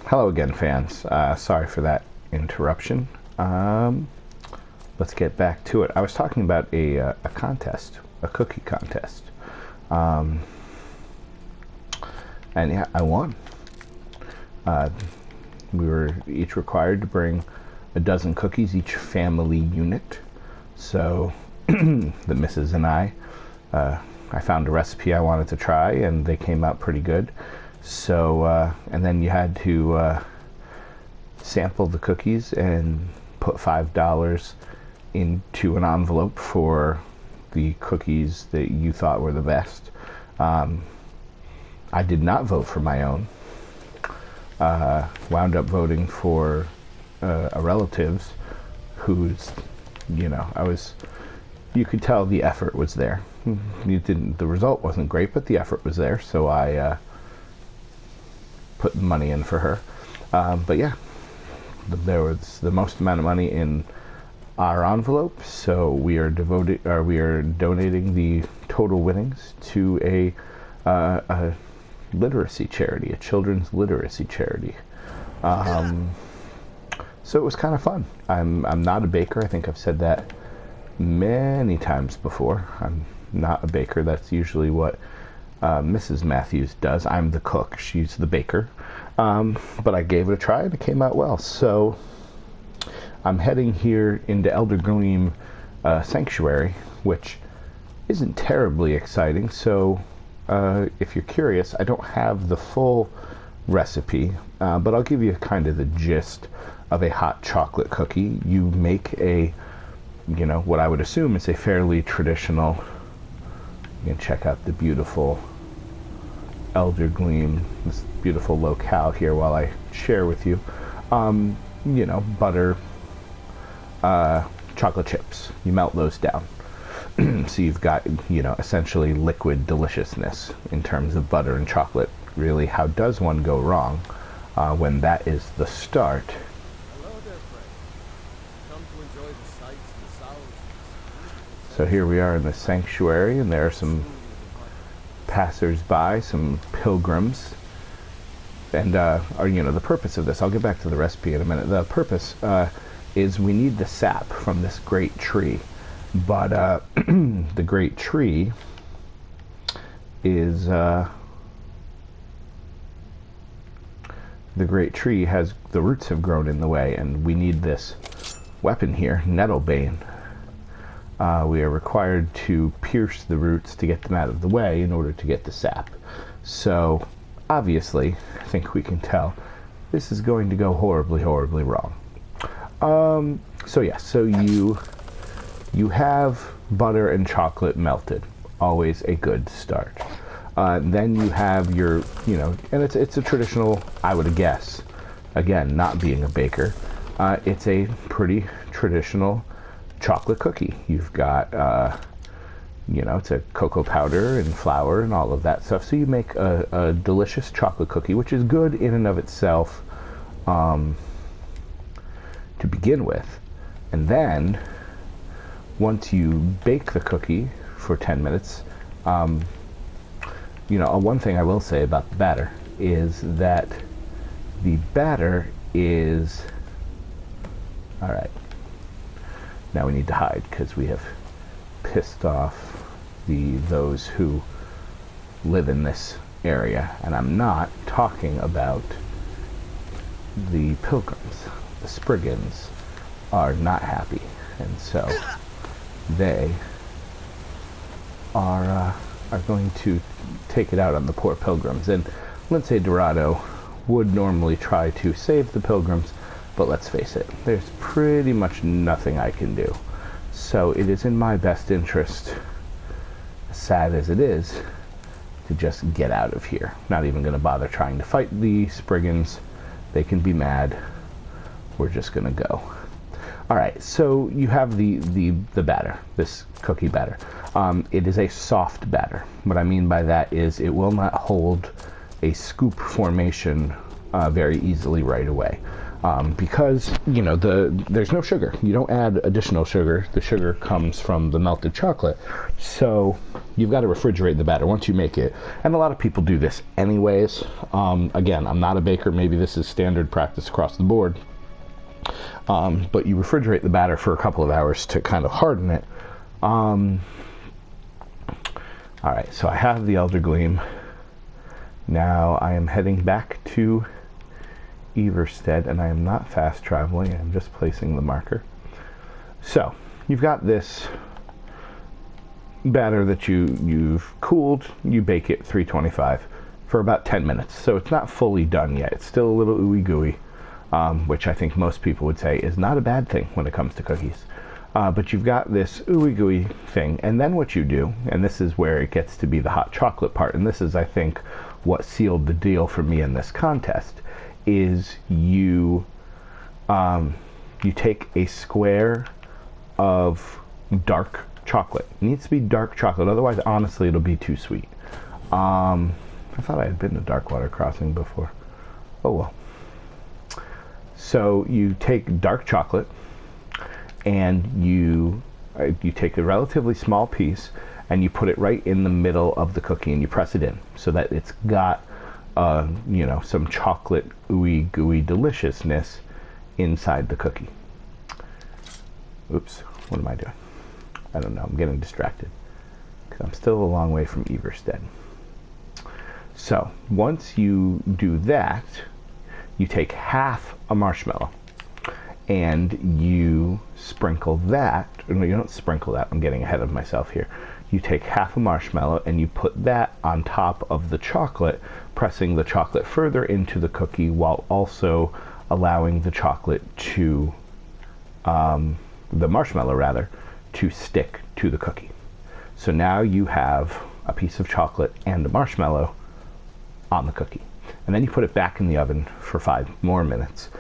Hello again, fans. Sorry for that interruption. Let's get back to it. I was talking about a contest, a cookie contest. And yeah, I won. We were each required to bring a dozen cookies, each family unit. So the missus and I found a recipe I wanted to try, and they came out pretty good. So, and then you had to sample the cookies and put $5 into an envelope for the cookies that you thought were the best. I did not vote for my own. Wound up voting for a relative's who's, you could tell the effort was there. The result wasn't great, but the effort was there, so I put money in for her. But yeah, there was the most amount of money in our envelope, so we are donating the total winnings to a literacy charity, a children's literacy charity. So it was kind of fun. I'm not a baker. I think I've said that many times before. I'm not a baker. That's usually what Mrs. Matthews does. I'm the cook. She's the baker. But I gave it a try and it came out well. So I'm heading here into Elder Gleam Sanctuary, which isn't terribly exciting. So if you're curious, I don't have the full recipe, but I'll give you kind of the gist of a hot chocolate cookie. You make what I would assume is a fairly traditional. You can check out the beautiful Elder Gleam, this beautiful locale here while I share with you. Butter, chocolate chips. You melt those down. So you've got, essentially liquid deliciousness in terms of butter and chocolate. Really, how does one go wrong when that is the start? Hello there, friend. Come to enjoy the sights and the sounds. So here we are in the sanctuary, and there are some passers-by, some pilgrims. And, the purpose of this, I'll get back to the recipe in a minute. The purpose is we need the sap from this great tree. But the great tree is... the great tree has, the roots have grown in the way, and we need this weapon here, Nettlebane. We are required to pierce the roots to get them out of the way in order to get the sap. So, obviously, I think we can tell, this is going to go horribly, horribly wrong. So you have butter and chocolate melted. Always a good start. Then you have your, and it's a traditional, I would guess, again, not being a baker, it's a pretty traditional chocolate cookie. You've got, it's a cocoa powder and flour and all of that stuff. So you make a delicious chocolate cookie, which is good in and of itself to begin with. And then, once you bake the cookie for 10 minutes, one thing I will say about the batter is that the batter is... Alright. Now we need to hide because we have pissed off those who live in this area. And I'm not talking about the pilgrims. The Spriggans are not happy. And so they are going to take it out on the poor pilgrims. And Lince Dorado would normally try to save the pilgrims, but let's face it, there's pretty much nothing I can do. So it is in my best interest, sad as it is, to just get out of here. Not even going to bother trying to fight the Spriggans. They can be mad. We're just going to go. Alright, so you have the batter, this cookie batter. It is a soft batter. What I mean by that is it will not hold a scoop formation very easily right away. because there's no sugar. You don't add additional sugar. The sugar comes from the melted chocolate. So you've got to refrigerate the batter once you make it. And a lot of people do this anyways. Again, I'm not a baker. Maybe this is standard practice across the board. But you refrigerate the batter for a couple of hours to kind of harden it. All right, so I have the Elder Gleam. Now I am heading back to Everstead, and I am not fast traveling. I'm just placing the marker. So you've got this batter that you've cooled. You bake it 325 for about 10 minutes. So it's not fully done yet. It's still a little ooey gooey, which I think most people would say is not a bad thing when it comes to cookies. But you've got this ooey gooey thing, and then what you do, and this is where it gets to be the hot chocolate part, and this is, I think, what sealed the deal for me in this contest, is you take a square of dark chocolate. It needs to be dark chocolate, otherwise, honestly, it'll be too sweet. I thought I had been to Darkwater Crossing before. Oh well. So you take dark chocolate, and you take a relatively small piece, and you put it right in the middle of the cookie, and you press it in so that it's got some chocolate ooey gooey deliciousness inside the cookie. Oops, what am I doing? I don't know, I'm getting distracted because I'm still a long way from Everstead. So once you do that, you take half a marshmallow and you sprinkle that. No, you don't sprinkle that, I'm getting ahead of myself here. You take half a marshmallow and you put that on top of the chocolate, pressing the chocolate further into the cookie while also allowing the chocolate to, the marshmallow rather, to stick to the cookie. So now you have a piece of chocolate and a marshmallow on the cookie. And then you put it back in the oven for 5 more minutes.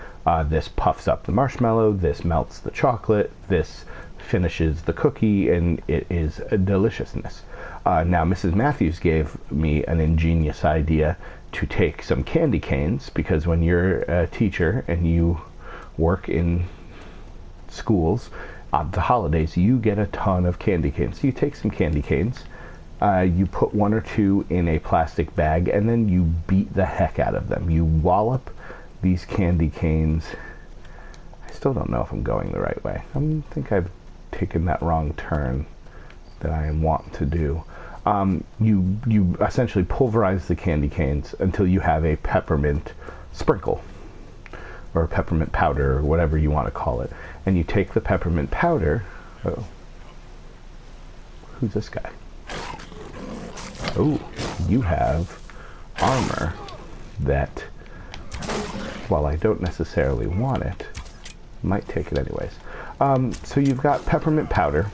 This puffs up the marshmallow, this melts the chocolate, this finishes the cookie, and it is a deliciousness. Now, Mrs. Matthews gave me an ingenious idea to take some candy canes, because when you're a teacher and you work in schools, on the holidays, you get a ton of candy canes. So you take some candy canes, you put 1 or 2 in a plastic bag, and then you beat the heck out of them. You wallop these candy canes. I still don't know if I'm going the right way. I think I've taken that wrong turn that I am wont to do. You essentially pulverize the candy canes until you have a peppermint sprinkle, or a peppermint powder, or whatever you want to call it. And you take the peppermint powder. Oh, who's this guy? Oh, you have armor that, while I don't necessarily want it, might take it anyways. So you've got peppermint powder.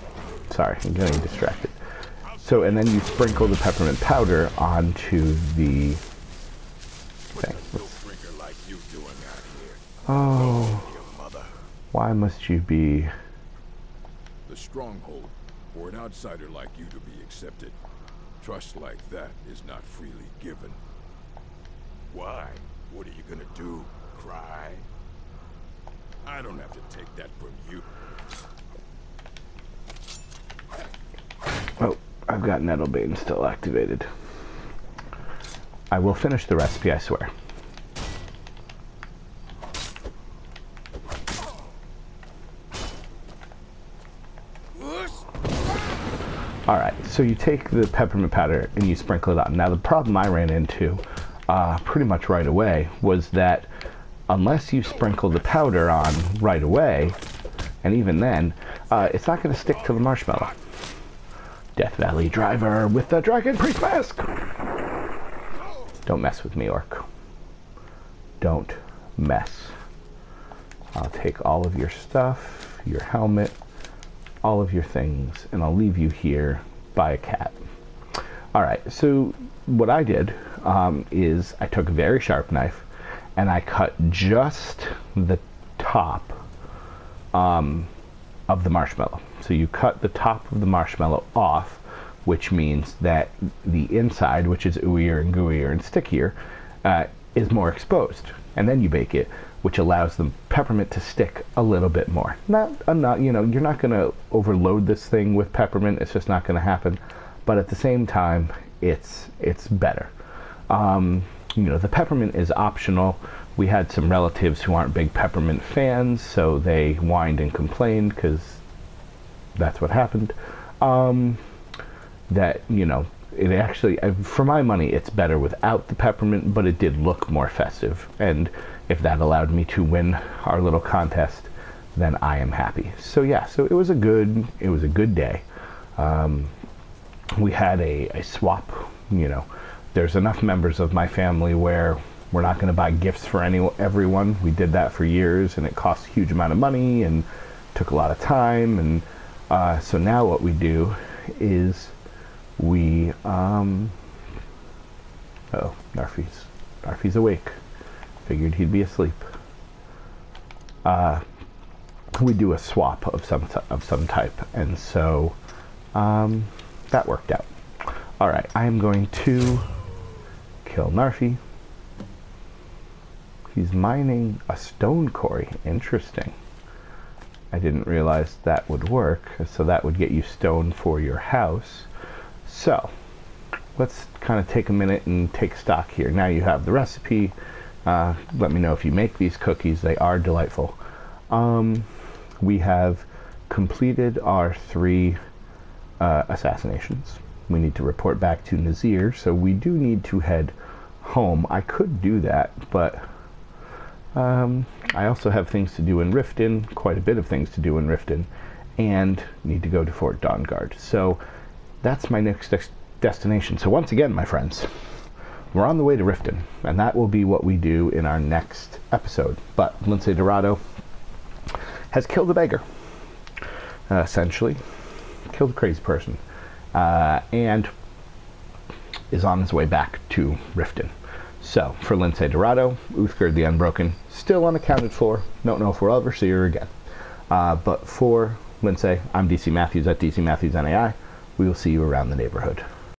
Sorry, I'm getting distracted. So, and then you sprinkle the peppermint powder onto the thing. Oh, why must you be... The stronghold for an outsider like you to be accepted. Trust like that is not freely given. Why? What are you gonna do? Cry? I don't have to take that from you. Oh, I've got Nettlebane still activated. I will finish the recipe, I swear. Alright, so you take the peppermint powder and you sprinkle it on. Now the problem I ran into pretty much right away was that unless you sprinkle the powder on right away, and even then, it's not going to stick to the marshmallow. Death Valley driver with the Dragon Priest mask! Don't mess with me, Orc. Don't mess. I'll take all of your stuff, your helmet, all of your things, and I'll leave you here by a cat. Alright, so what I did is I took a very sharp knife and I cut just the top of the marshmallow. So you cut the top of the marshmallow off, which means that the inside, which is ooier and gooier and stickier, is more exposed. and then you bake it, which allows the peppermint to stick a little bit more. Not, you know, you're not going to overload this thing with peppermint. It's just not going to happen. But at the same time, it's better. You know, the peppermint is optional. We had some relatives who aren't big peppermint fans, so they whined and complained because that's what happened. That, you know, it actually, for my money, it's better without the peppermint, but it did look more festive. And if that allowed me to win our little contest, then I am happy. So yeah, so it was a good day. We had a swap, you know. There's enough members of my family where we're not going to buy gifts for everyone. We did that for years, and it cost a huge amount of money and took a lot of time. And so now what we do is we oh, Narfi's awake. Figured he'd be asleep. We do a swap of some type, and so that worked out. All right, I am going to kill Narfi. He's mining a stone quarry. Interesting. I didn't realize that would work. So that would get you stone for your house. So let's kind of take a minute and take stock here. Now you have the recipe. Let me know if you make these cookies. They are delightful. We have completed our 3 assassinations. We need to report back to Nazir, so we do need to head home. I could do that, but I also have things to do in Riften, quite a bit of things to do in Riften, and need to go to Fort Dawnguard. So that's my next destination. So once again, my friends, we're on the way to Riften, and that will be what we do in our next episode. But Lince Dorado has killed a beggar, essentially. Killed a crazy person. And is on his way back to Riften. So, for Lince Dorado, Uthgerd the Unbroken, still unaccounted for. Don't know if we'll ever see her again. But for Lince, I'm DC Matthews at DC Matthews NAI. We will see you around the neighborhood.